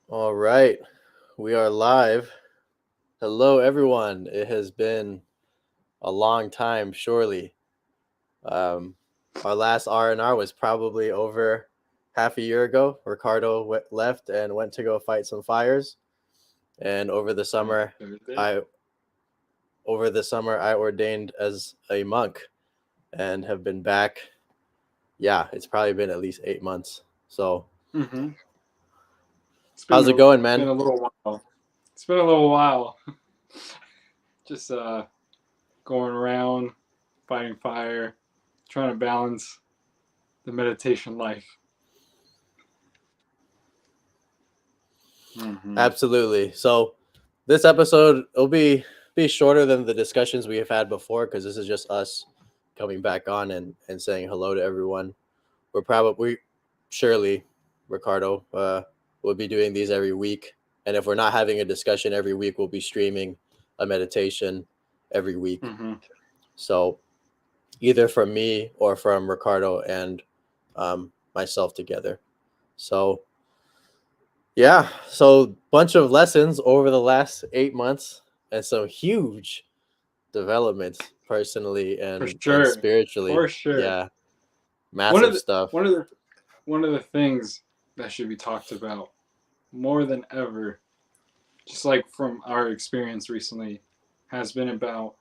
All right, we are live. Hello, everyone. It has been a long time, surely. Um, our last R&R was probably over half a year ago. Ricardo left and went to go fight some fires. And On Thursday. I over the summer I ordained as a monk and have been back. Yeah, it's probably been at least 8 months. So, Mm-hmm. how's it going, It's been man? a little while. It's been a little while. Just going around, fighting fire, trying to balance the meditation life. Mm-hmm. Absolutely. So this episode will be shorter than the discussions we have had before because this is just us coming back on and saying hello to everyone. We're probably surely Ricardo will be doing these every week, and if we're not having a discussion every week, we'll be streaming a meditation every week. Mm-hmm. So either from me or from Ricardo and myself together. So yeah, so bunch of lessons over the last 8 months and some huge developments personally For and sure. spiritually. For sure. Yeah, One of massive the stuff. one of the one of the things that should be talked about more than ever, just like from our experience recently, has been about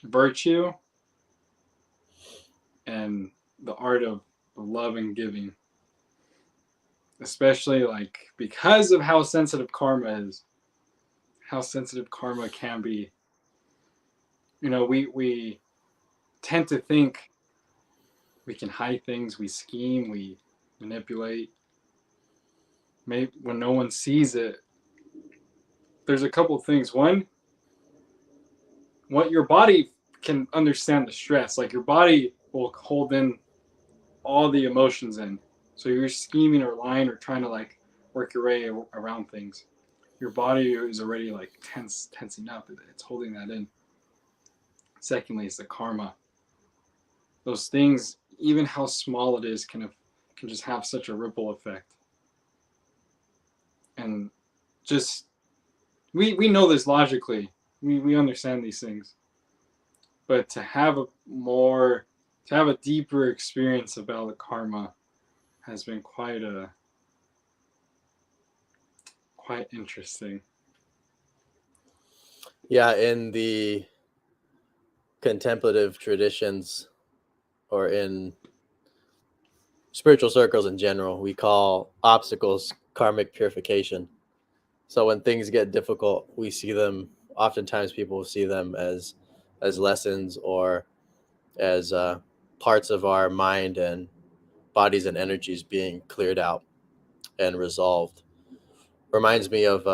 virtue and the art of love and giving, especially like because of how sensitive karma is, how sensitive karma can be. We tend to think we can hide things, we scheme, we manipulate. Maybe when no one sees it, there's a couple of things. One, what your body can understand the stress. Like your body will hold in all the emotions in. So you're scheming or lying or trying to like work your way around things. Your body is already like tensing up. It's holding that in. Secondly, it's the karma. Those things, even how small it is, can just have such a ripple effect. And just we know this logically. We understand these things. But to have a deeper experience about the karma has been quite interesting. Yeah, in the contemplative traditions or in spiritual circles in general, we call obstacles karmic purification. So when things get difficult, we see them oftentimes people see them as lessons or as parts of our mind and bodies and energies being cleared out and resolved. Reminds me of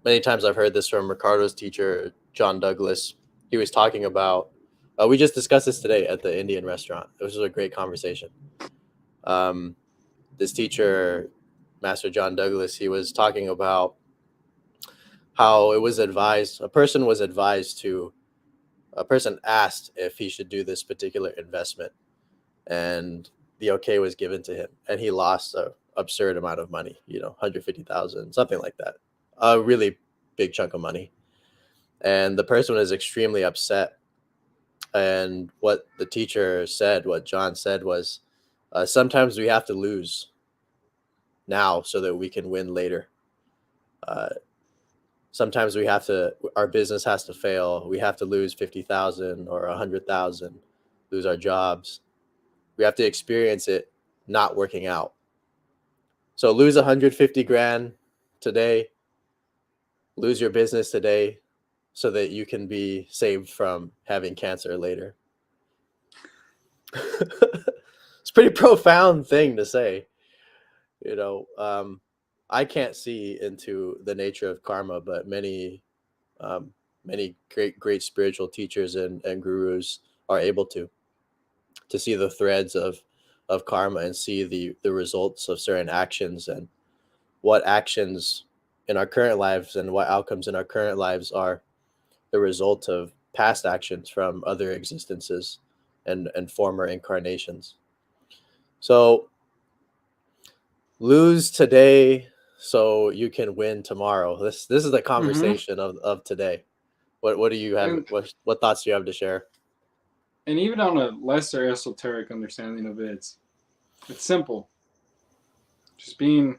many times I've heard this from Ricardo's teacher, John Douglas. He was talking about, we just discussed this today at the Indian restaurant. It was a great conversation. Um, this teacher, Master John Douglas, he was talking about how it was advised, a person asked if he should do this particular investment, and the okay was given to him, and he lost a absurd amount of money, 150,000, something like that, a really big chunk of money, and the person was extremely upset. And what John said was, sometimes we have to lose now so that we can win later. Uh, Sometimes our business has to fail. We have to lose 50,000 or 100,000, lose our jobs. We have to experience it not working out. So lose 150 grand today, lose your business today so that you can be saved from having cancer later. It's a pretty profound thing to say. You know, I can't see into the nature of karma, but um, many great spiritual teachers and gurus are able to see the threads of karma and see the results of certain actions and what actions in our current lives and what outcomes in our current lives are the result of past actions from other existences and former incarnations. So lose today so you can win tomorrow. This is the Mm-hmm. conversation of today. What do you have? And What thoughts do you have to share? and even on a lesser esoteric understanding of it, it's simple. Just being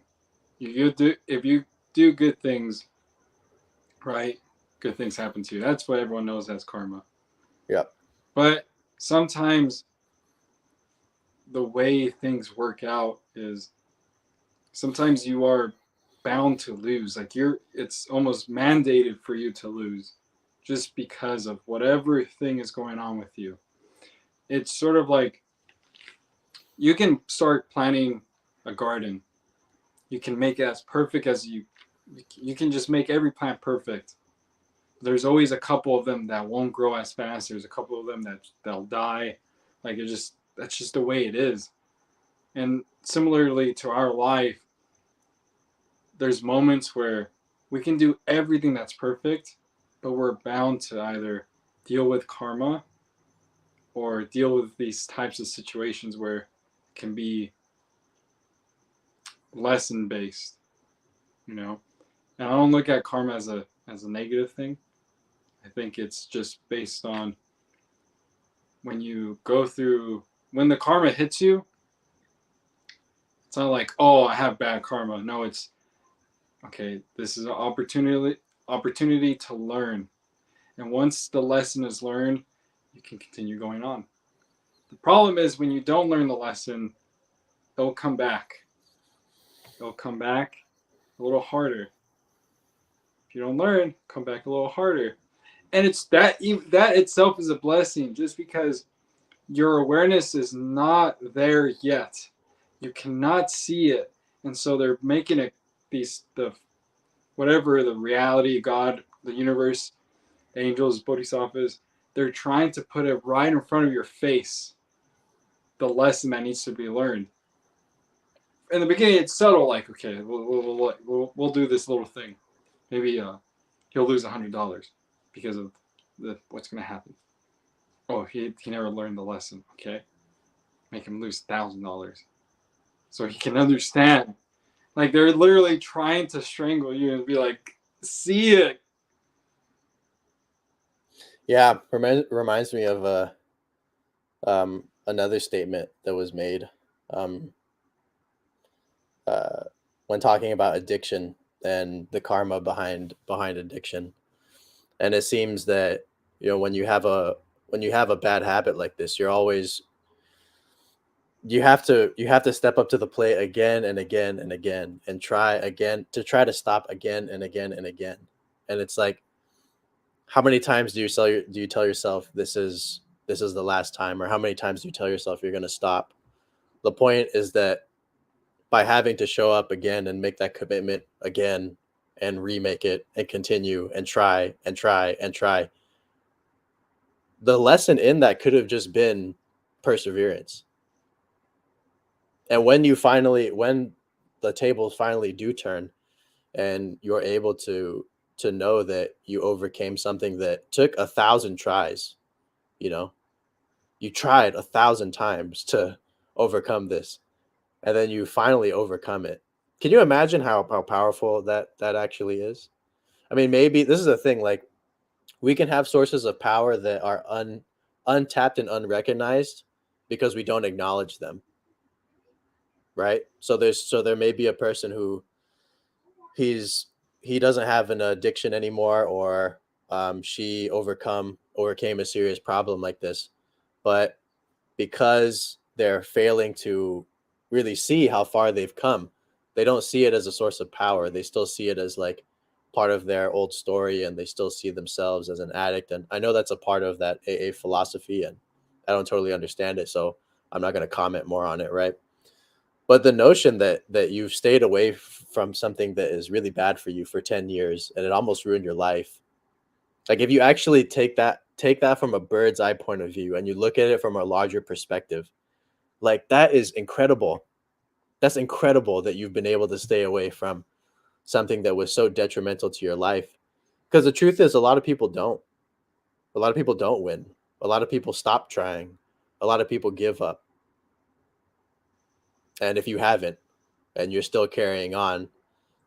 you do if you do good things, right? Good things happen to you. That's what everyone knows as karma. Yeah. But sometimes the way things work out is sometimes you are bound to lose. Like it's almost mandated for you to lose just because of whatever thing is going on with you. It's sort of like you can start planting a garden. You can make it as perfect as you can just make every plant perfect. There's always a couple of them that won't grow as fast. There's a couple of them that'll die. Like it just that's just the way it is. And similarly to our life, there's moments where we can do everything that's perfect, but we're bound to either deal with karma or deal with these types of situations where it can be lesson based, you know. And I don't look at karma as a negative thing. I think it's just based on when you go through when the karma hits you, it's not like, oh, I have bad karma. No, it's okay, this is an opportunity to learn. And once the lesson is learned, you can continue going on. The problem is when you don't learn the lesson, it'll come back. It'll come back a little harder. If you don't learn, come back a little harder. And it's that itself is a blessing just because your awareness is not there yet. You cannot see it. And so they're making it the whatever the reality, God, the universe, angels, bodhisattvas, they're trying to put it right in front of your face, the lesson that needs to be learned. In the beginning, it's subtle, like, okay, we'll do this little thing. Maybe he'll lose $100 because of what's going to happen. Oh, he never learned the lesson. Okay, make him lose $1,000 so he can understand. Like they're literally trying to strangle you and be like, see it. Yeah, reminds me of another statement that was made um, uh, when talking about addiction and the karma behind addiction. And it seems that when you have a bad habit like this, you're always you have to step up to the plate again and again and again and try again to try to stop again and again and again. And it's like, how many times do you tell yourself this is the last time, or how many times do you tell yourself you're going to stop? The point is that by having to show up again and make that commitment again and remake it and continue and try and try and try, the lesson in that could have just been perseverance. And when the tables finally do turn and you're able to know that you overcame something that took 1,000 tries, you know, you tried 1,000 times to overcome this, and then you finally overcome it. Can you imagine how powerful that actually is? I mean, maybe this is the thing, like, we can have sources of power that are untapped and unrecognized because we don't acknowledge them, right? So there may be a person who he's he doesn't have an addiction anymore, or she overcame a serious problem like this, but because they're failing to really see how far they've come, they don't see it as a source of power. They still see it as like part of their old story, and they still see themselves as an addict. And I know that's a part of that AA philosophy, and I don't totally understand it, so I'm not going to comment more on it, right? But the notion that you've stayed away from something that is really bad for you for 10 years and it almost ruined your life. Like, if you actually take that from a bird's eye point of view and you look at it from a larger perspective, like, that is incredible. That's incredible that you've been able to stay away from something that was so detrimental to your life. Because the truth is, a lot of people don't. A lot of people don't win. A lot of people stop trying. A lot of people give up. And if you haven't, and you're still carrying on,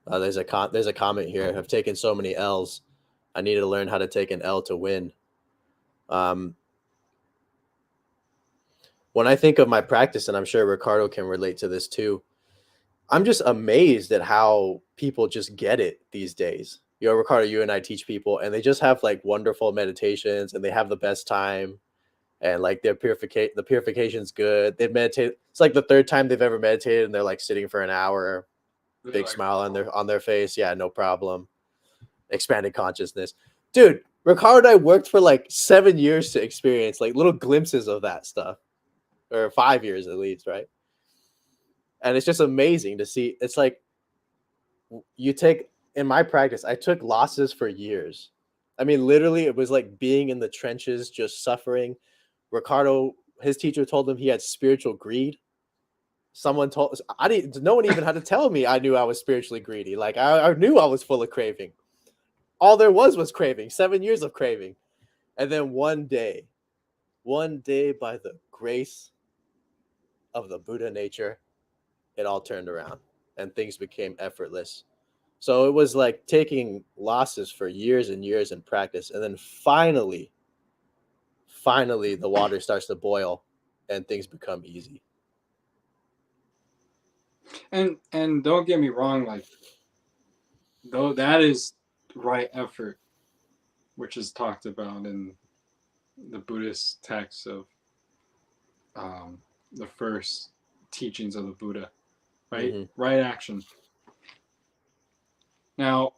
There's a comment here. I've taken so many L's. I need to learn how to take an L to win. When I think of my practice, and I'm sure Ricardo can relate to this too, I'm just amazed at how people just get it these days. You know, Ricardo, you and I teach people, and they just have like wonderful meditations, and they have the best time, and like the purification's good. They've meditated. It's like the third time they've ever meditated, and they're like sitting for an hour, They're big like, smile on their face. Yeah, no problem. Expanded consciousness, dude. Ricardo and I worked for like 7 years to experience like little glimpses of that stuff, or 5 years at least, right? And it's just amazing to see. It's like you take in my practice, I took losses for years. I mean, literally, it was like being in the trenches, just suffering. Ricardo, his teacher told him he had spiritual greed. Someone told I didn't. No one even had to tell me. I knew I was spiritually greedy. Like I knew I was full of craving. All there was craving. 7 years of craving, and then one day, by the grace of the Buddha nature, it all turned around, and things became effortless. So it was like taking losses for years and years in practice. And then finally, the water starts to boil and things become easy. and don't get me wrong, like though that is right effort, which is talked about in the Buddhist texts of the first teachings of the Buddha, right? Mm-hmm. Right action. Now,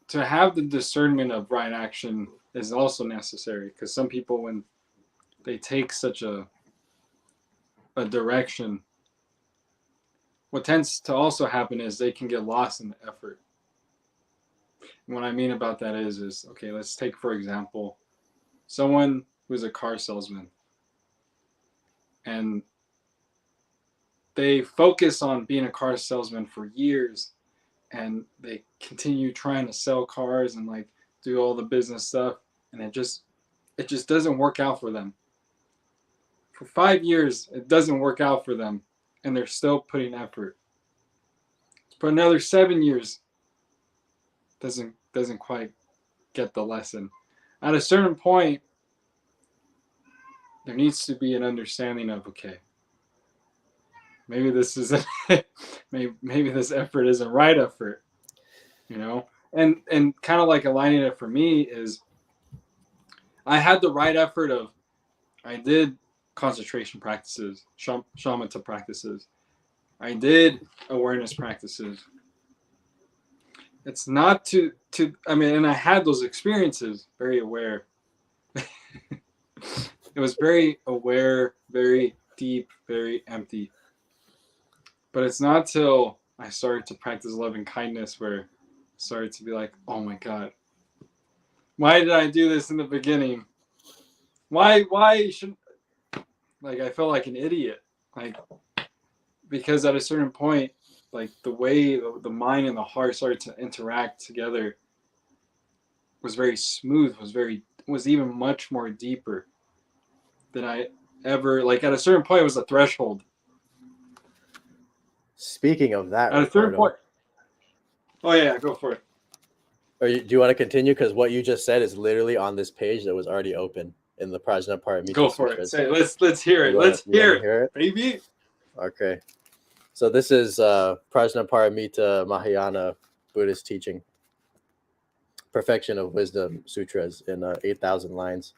to have the discernment of right action is also necessary, because some people, when they take such a direction, what tends to also happen is they can get lost in the effort. And what I mean about that is okay, let's take, for example, someone who's a car salesman, and they focus on being a car salesman for years, and they continue trying to sell cars and like do all the business stuff, and it just doesn't work out for them. For 5 years it doesn't work out for them, and they're still putting effort. For another 7 years, doesn't quite get the lesson. At a certain point, there needs to be an understanding of, okay, maybe this isn't maybe this effort isn't right effort, you know. And kind of like aligning it for me is, I had the right effort of, I did concentration practices, shamatha practices, I did awareness practices. It's not to I mean, and I had those experiences, very aware. It was very aware, very deep, very empty. But it's not till I started to practice loving kindness where I started to be like, oh my God, why did I do this in the beginning? Why should, like, I felt like an idiot. Like, because at a certain point, like the way the mind and the heart started to interact together was very smooth, was even much more deeper than I ever, like, at a certain point it was a threshold. Speaking of that, At a certain Ricardo, point, oh yeah, go for it. do you want to continue? Because what you just said is literally on this page that was already open in the Prajna Paramita Go for it. Sutras. Say, let's hear it. Let's hear it, baby. Okay. So this is Prajna Paramita Mahayana Buddhist teaching. Perfection of Wisdom Sutras in 8,000 lines,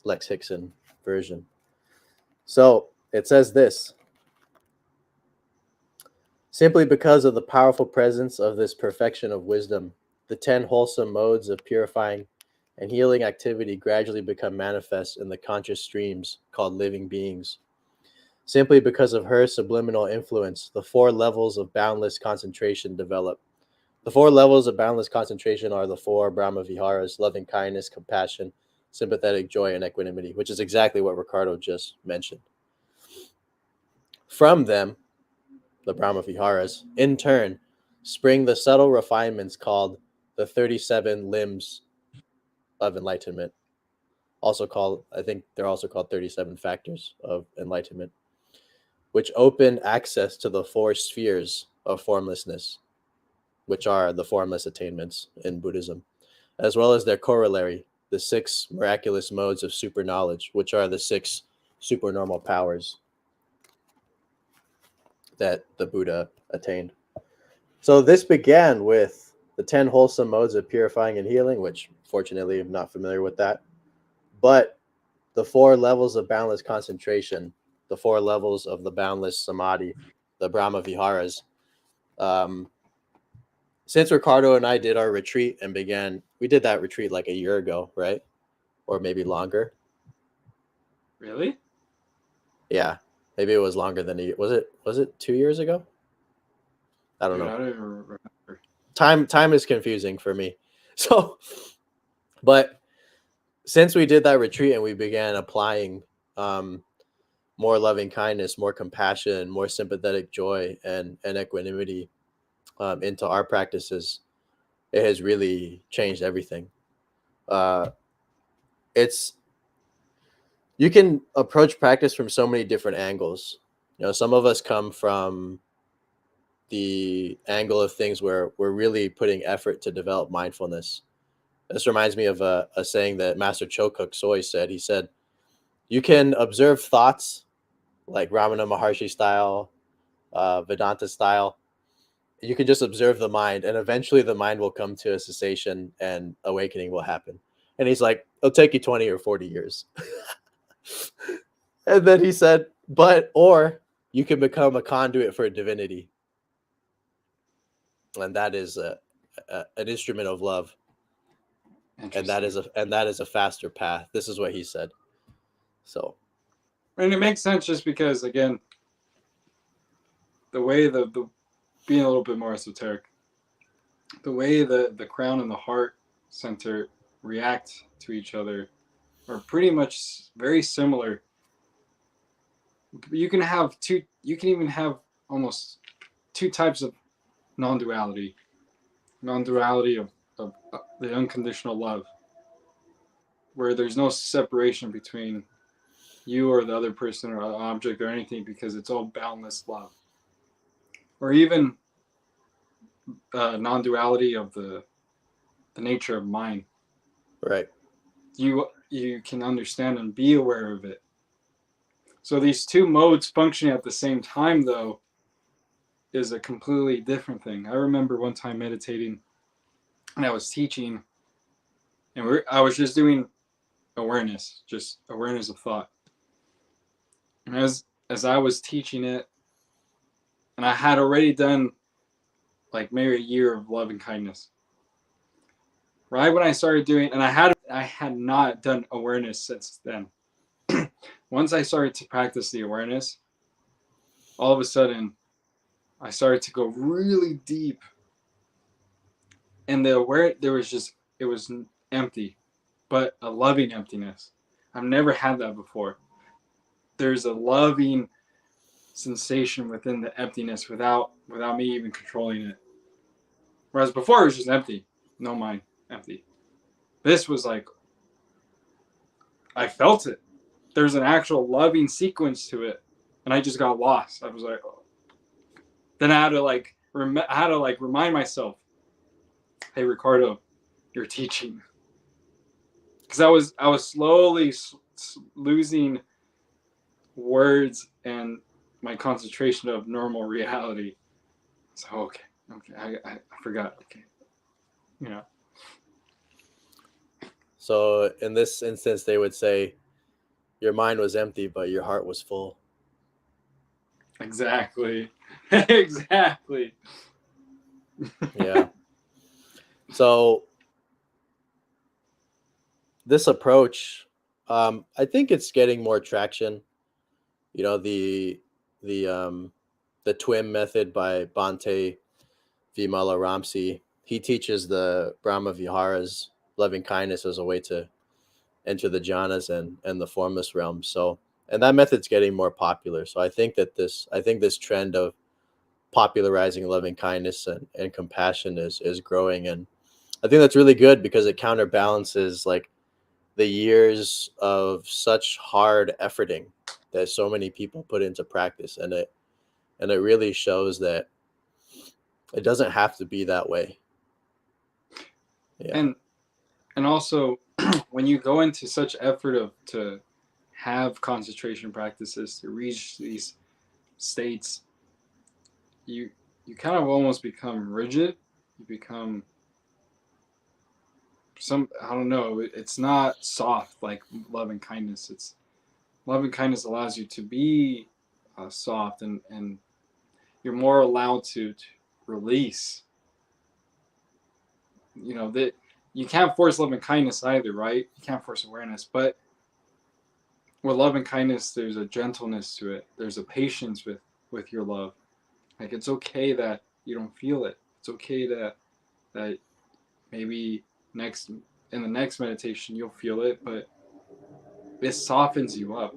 Lex Hickson version. So it says this: simply because of the powerful presence of this perfection of wisdom, the 10 wholesome modes of purifying and healing activity gradually become manifest in the conscious streams called living beings. Simply because of her subliminal influence, the 4 levels of boundless concentration develop. The 4 levels of boundless concentration are the 4 Brahma Viharas: loving kindness, compassion, sympathetic joy, and equanimity, which is exactly what Ricardo just mentioned. From them, the Brahma Viharas, in turn, spring the subtle refinements called the 37 limbs of enlightenment. Also called, I think they're also called 37 factors of enlightenment, which open access to the 4 spheres of formlessness, which are the formless attainments in Buddhism, as well as their corollary, the 6 miraculous modes of super knowledge, which are the 6 supernormal powers that the Buddha attained. So this began with the 10 wholesome modes of purifying and healing, which fortunately I'm not familiar with that. But the 4 levels of boundless concentration, the 4 levels of the boundless samadhi, the Brahma Viharas. Since Ricardo and I did our retreat and we did that retreat like a year ago, right? Or maybe longer. Really? Yeah, maybe it was longer than a year. Was it 2 years ago? I don't Dude, know. I don't even remember. Time is confusing for me. So, but since we did that retreat and we began applying more loving kindness, more compassion, more sympathetic joy, and equanimity into our practices, it has really changed everything. It's You can approach practice from so many different angles. Some of us come from the angle of things where we're really putting effort to develop mindfulness. This reminds me of a saying that Master Chokhuk Soi said. He said, "You can observe thoughts like Ramana Maharshi style, Vedanta style. You can just observe the mind, and eventually the mind will come to a cessation, and awakening will happen." And he's like, "It'll take you 20 or 40 years." And then he said, or you can become a conduit for divinity. And that is an instrument of love. And that is a faster path. This is what he said. So, and it makes sense just because, again, the way the being a little bit more esoteric, the way the crown and the heart center react to each other are pretty much very similar. You can even have almost 2 types of non-duality of the unconditional love, where there's no separation between you or the other person or object or anything, because it's all boundless love. Or even non-duality of the nature of mind. right. You can understand and be aware of it. So these 2 modes functioning at the same time, though, is a completely different thing. I remember one time meditating, and I was teaching, and I was just doing awareness, just awareness of thought. And as I was teaching it, and I had already done like maybe a year of loving kindness. Right when I started doing, and I had not done awareness since then. Once I started to practice the awareness, all of a sudden, I started to go really deep, and it was empty, but a loving emptiness. I've never had that before. There's a loving sensation within the emptiness without me even controlling it. Whereas before it was just empty, no mind, empty. This was like, I felt it. There's an actual loving sequence to it, and I just got lost. I was like, oh. Then I had to remind myself, hey Ricardo, you're teaching, because I was slowly losing words and my concentration of normal reality. So okay, I forgot. Okay, you know. So in this instance, they would say, your mind was empty, but your heart was full. Exactly. Exactly. Yeah. So this approach, I think it's getting more traction. The TWIM method by Bhante Vimalaramsi. He teaches the Brahma Viharas, loving kindness, as a way to enter the jhanas and the formless realm. So, and that method's getting more popular. So I think this trend of popularizing loving kindness and compassion is growing, and I think that's really good because it counterbalances like the years of such hard efforting that so many people put into practice, and it really shows that It doesn't have to be that way. Yeah. And also when you go into such effort of to have concentration practices to reach these states, you kind of almost become rigid. You become I don't know, it's not soft like love and kindness. It's love and kindness allows you to be soft, and you're more allowed to release. That you can't force love and kindness either, right? You can't force awareness, but with love and kindness, there's a gentleness to it. There's a patience with your love. Like, it's okay that you don't feel it. It's okay that maybe next in the next meditation you'll feel it, but it softens you up.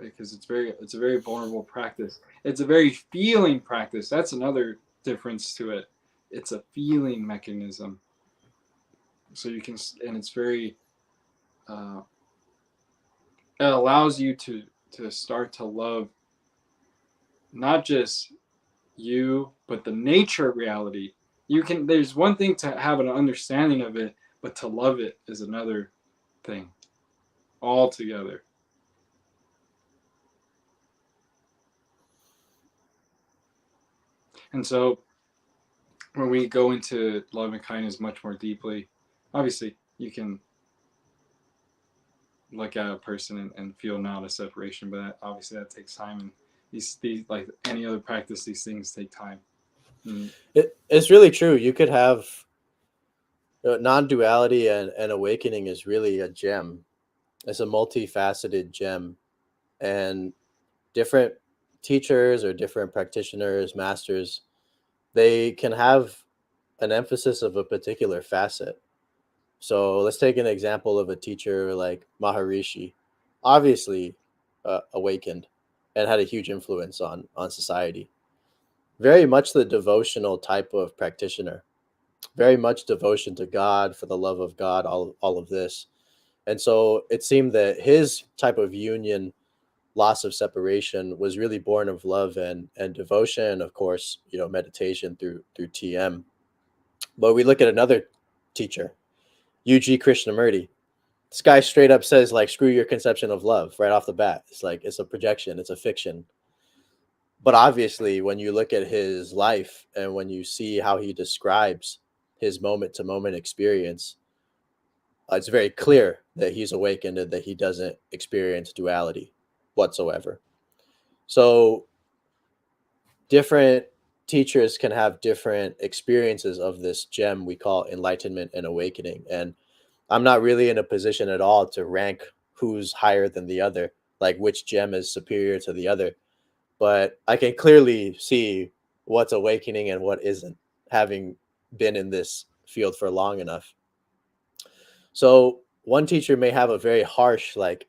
Because it's a very vulnerable practice. It's a very feeling practice. That's another difference to it. It's a feeling mechanism. So you can, and it's very, it allows you to start to love not just you, but the nature of reality. There's one thing to have an understanding of it, but to love it is another thing altogether. And so when we go into love and kindness much more deeply, obviously you can look at a person and feel not a separation, but obviously that takes time. And these like any other practice, these things take time. It's really true. You could have non-duality, and awakening is really a gem. It's a multifaceted gem, and different teachers or different practitioners, masters, they can have an emphasis of a particular facet. So let's take an example of a teacher like Maharishi, obviously awakened and had a huge influence on society. Very much the devotional type of practitioner. Very much devotion to God, for the love of God, all of this. And so it seemed that his type of union, loss of separation, was really born of love and devotion, and of course, meditation through TM. But we look at another teacher, UG Krishnamurti. This guy straight up says, like, screw your conception of love right off the bat. It's like, it's a projection, it's a fiction. But obviously, when you look at his life and when you see how he describes his moment to moment experience, it's very clear that he's awakened and that he doesn't experience duality whatsoever. So different teachers can have different experiences of this gem we call enlightenment and awakening. And I'm not really in a position at all to rank who's higher than the other, like which gem is superior to the other. But I can clearly see what's awakening and what isn't, having been in this field for long enough. So one teacher may have a very harsh, like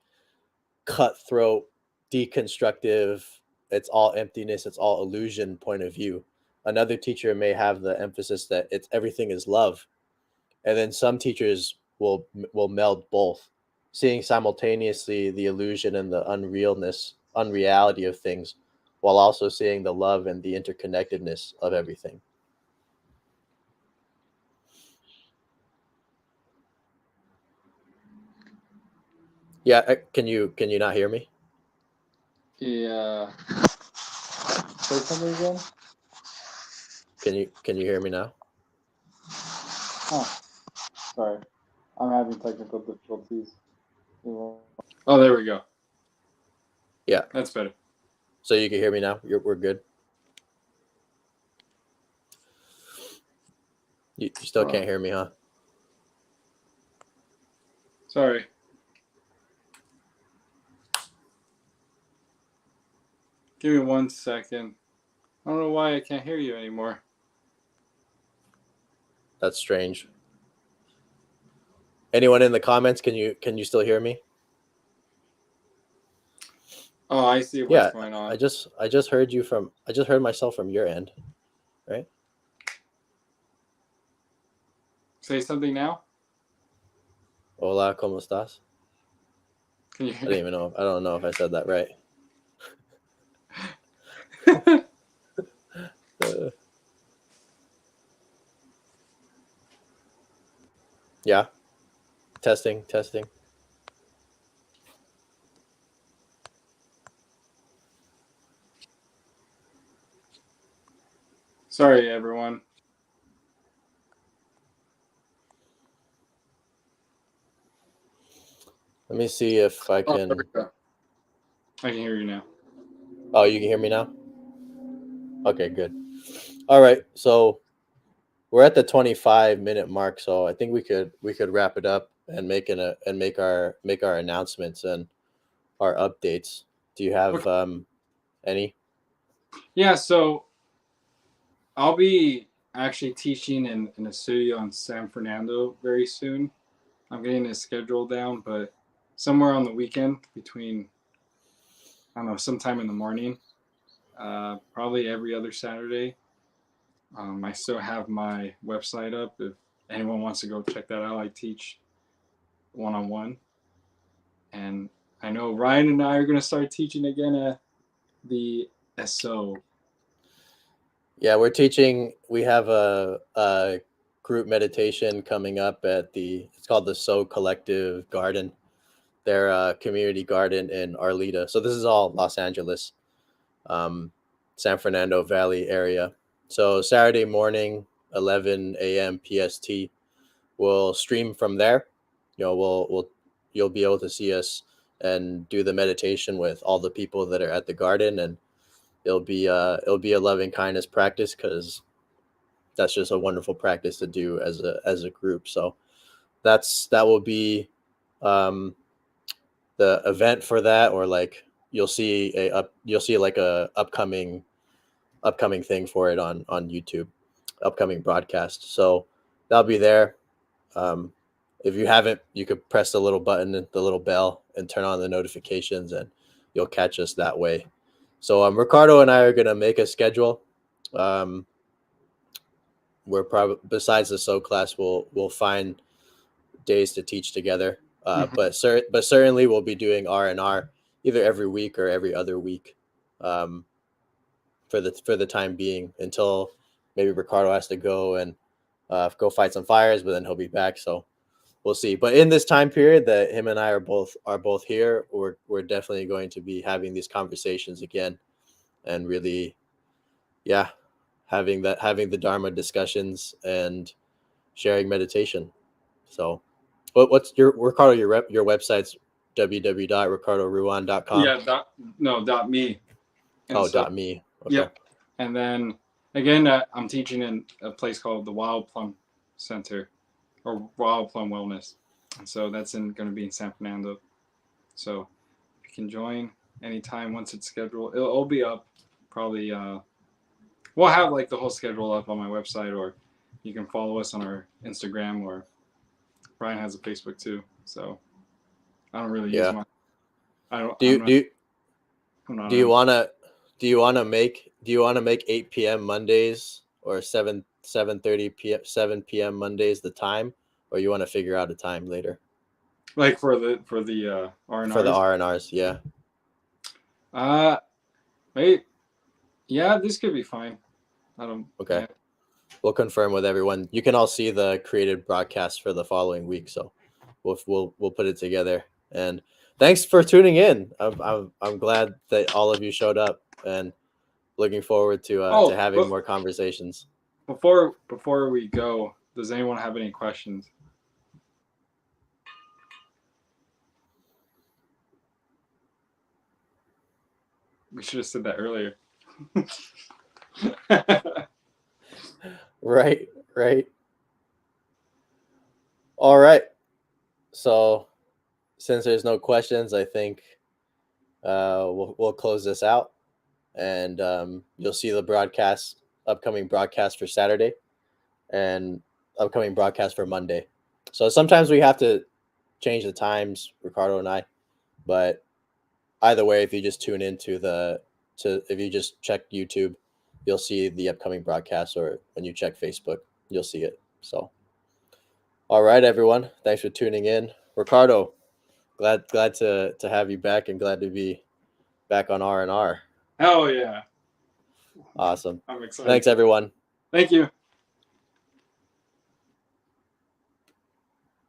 cutthroat, deconstructive, it's all emptiness, it's all illusion point of view. Another teacher may have the emphasis that it's everything is love. And then some teachers will meld both, seeing simultaneously the illusion and the unreality of things, while also seeing the love and the interconnectedness of everything. Yeah, can you not hear me? Yeah. Say something again. Can you hear me now? Huh. Sorry, I'm having technical difficulties. Oh, there we go. Yeah. That's better. So you can hear me now? We're good? You still can't hear me, huh? Sorry. Give me 1 second. I don't know why I can't hear you anymore. That's strange. Anyone in the comments, can you still hear me? Oh, I see what's going on. I just heard myself from your end, right? Say something now. Hola, ¿cómo estás? Can you hear? I don't know if I said that right. Yeah. Testing. Sorry, everyone. Let me see if I Oh, there can. we go. I can hear you now. Oh, you can hear me now? Okay, good. All right. So we're at the 25-minute mark, so I think we could wrap it up and make our announcements and our updates. Do you have Okay. any? Yeah, so I'll be actually teaching in a studio in San Fernando very soon. I'm getting a schedule down, but somewhere on the weekend between, I don't know, sometime in the morning, probably every other Saturday. I still have my website up if anyone wants to go check that out. I teach one on one. And I know Ryan and I are going to start teaching again at the SO. Yeah, we're teaching. We have a group meditation coming up at it's called the So Collective Garden. Their community garden in Arleta. So this is all Los Angeles, um, San Fernando Valley area. So Saturday morning, 11 a.m. PST, we'll stream from there. We'll you'll be able to see us and do the meditation with all the people that are at the garden, and it'll be a loving kindness practice because that's just a wonderful practice to do as a group. So that will be um, the event for that, or like you'll see like a upcoming thing for it on YouTube, upcoming broadcast. So that'll be there. Um, if you haven't, you could press the little button, the little bell, and turn on the notifications, and you'll catch us that way. So Ricardo and I are gonna make a schedule. Um, we're probably besides the SO class, we'll find days to teach together. Mhm. But certainly we'll be doing R&R either every week or every other week, um, for the time being until maybe Ricardo has to go and go fight some fires, but then he'll be back. So we'll see. But in this time period that him and I are both here, we're definitely going to be having these conversations again, and really, yeah, having the Dharma discussions and sharing meditation. So, what's your Ricardo? Your website's www.ricardoruan.com. Yeah, no, .me. And Oh, so, .me. Okay. yep. And then again, I'm teaching in a place called the Wild Plum Center or Wild Plum Wellness. And so that's going to be in San Fernando. So you can join anytime once it's scheduled. It'll be up probably. We'll have like the whole schedule up on my website, or you can follow us on our Instagram, or Brian has a Facebook too. So I don't really use Yeah. my. I don't. Do you do you, I'm not do you on. wanna do you wanna make 8 p.m. Mondays or 7:30 p.m. 7 p.m. Mondays the time, or you want to figure out a time later Like for the R and for the R's. R&Rs? Yeah. Uh, wait. Yeah, this could be fine. I don't. Okay. Yeah. We'll confirm with everyone. You can all see the created broadcast for the following week, so we'll put it together. And thanks for tuning in. I'm glad that all of you showed up, and looking forward to Oh, having but more conversations. before we go, does anyone have any questions? We should have said that earlier. Right, right. All right. So since there's no questions, I think we'll close this out, and you'll see the upcoming broadcast for Saturday, and upcoming broadcast for Monday. So sometimes we have to change the times, Ricardo and I, but either way, if you just tune into if you just check YouTube, you'll see the upcoming broadcast, or when you check Facebook, you'll see it. So, all right, everyone, thanks for tuning in, Ricardo. Glad to have you back, and glad to be back on R&R. Hell yeah! Awesome. I'm excited. Thanks, everyone. Thank you.